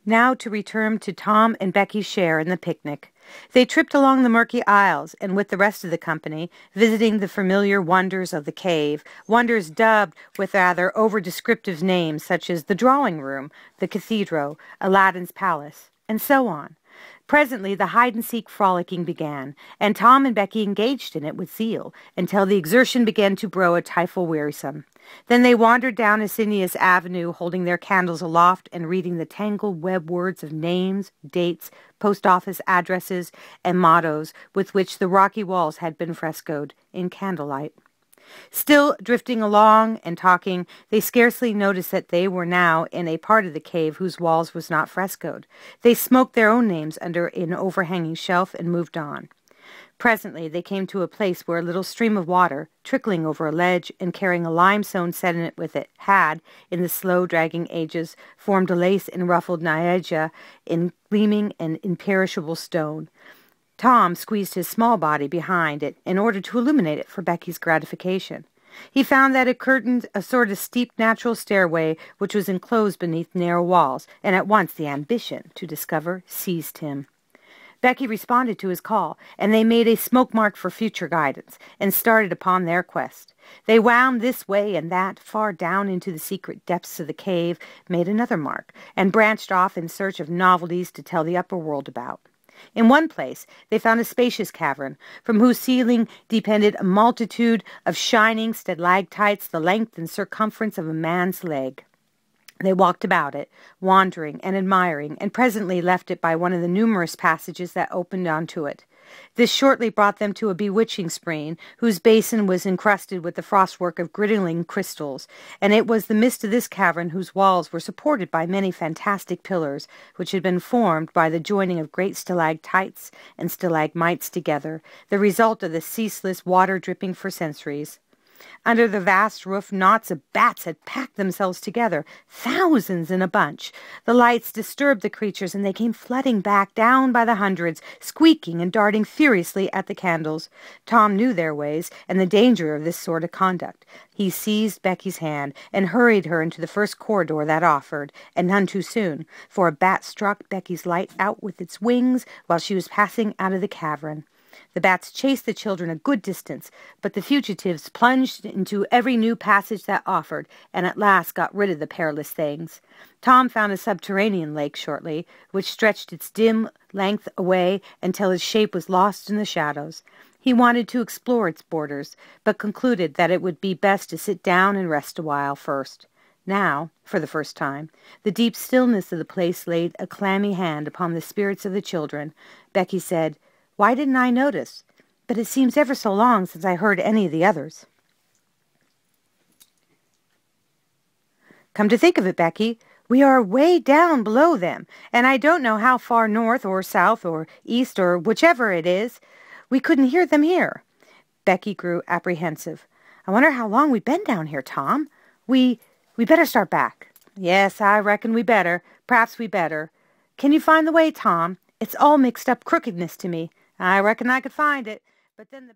Now to return to Tom and Becky's share in the picnic. They tripped along the murky aisles, and with the rest of the company, visiting the familiar wonders of the cave, wonders dubbed with rather over-descriptive names such as the drawing room, the cathedral, Aladdin's palace, and so on. Presently the hide-and-seek frolicking began, and Tom and Becky engaged in it with zeal, until the exertion began to grow a trifle wearisome. Then they wandered down a sinuous avenue, holding their candles aloft and reading the tangled web words of names, dates, post-office addresses, and mottos with which the rocky walls had been frescoed in candlelight. Still drifting along and talking, they scarcely noticed that they were now in a part of the cave whose walls was not frescoed. They smoked their own names under an overhanging shelf and moved on. Presently they came to a place where a little stream of water, trickling over a ledge and carrying a limestone sediment with it, had, in the slow-dragging ages, formed a lace and ruffled naija in gleaming and imperishable stone. Tom squeezed his small body behind it in order to illuminate it for Becky's gratification. He found that it curtained a sort of steep natural stairway which was enclosed beneath narrow walls, and at once the ambition to discover seized him. Becky responded to his call, and they made a smoke mark for future guidance, and started upon their quest. They wound this way and that, far down into the secret depths of the cave, made another mark, and branched off in search of novelties to tell the upper world about. In one place they found a spacious cavern, from whose ceiling depended a multitude of shining stalactites the length and circumference of a man's leg. They walked about it, wandering and admiring, and presently left it by one of the numerous passages that opened onto it. This shortly brought them to a bewitching spring, whose basin was encrusted with the frostwork of glittering crystals, and it was the midst of this cavern whose walls were supported by many fantastic pillars, which had been formed by the joining of great stalactites and stalagmites together, the result of the ceaseless water dripping for centuries. Under the vast roof, knots of bats had packed themselves together, thousands in a bunch. The lights disturbed the creatures, and they came flooding back down by the hundreds, squeaking and darting furiously at the candles. Tom knew their ways and the danger of this sort of conduct. He seized Becky's hand and hurried her into the first corridor that offered, and none too soon, for a bat struck Becky's light out with its wings while she was passing out of the cavern. The bats chased the children a good distance, but the fugitives plunged into every new passage that offered, and at last got rid of the perilous things. Tom found a subterranean lake shortly, which stretched its dim length away until its shape was lost in the shadows. He wanted to explore its borders, but concluded that it would be best to sit down and rest a while first. Now, for the first time, the deep stillness of the place laid a clammy hand upon the spirits of the children. Becky said, "Why didn't I notice? But it seems ever so long since I heard any of the others." "Come to think of it, Becky, we are way down below them, and I don't know how far north or south or east or whichever it is. We couldn't hear them here." Becky grew apprehensive. "I wonder how long we've been down here, Tom. We better start back." "Yes, I reckon we better. Perhaps we better. Can you find the way, Tom? It's all mixed up crookedness to me. I reckon I could find it, but then the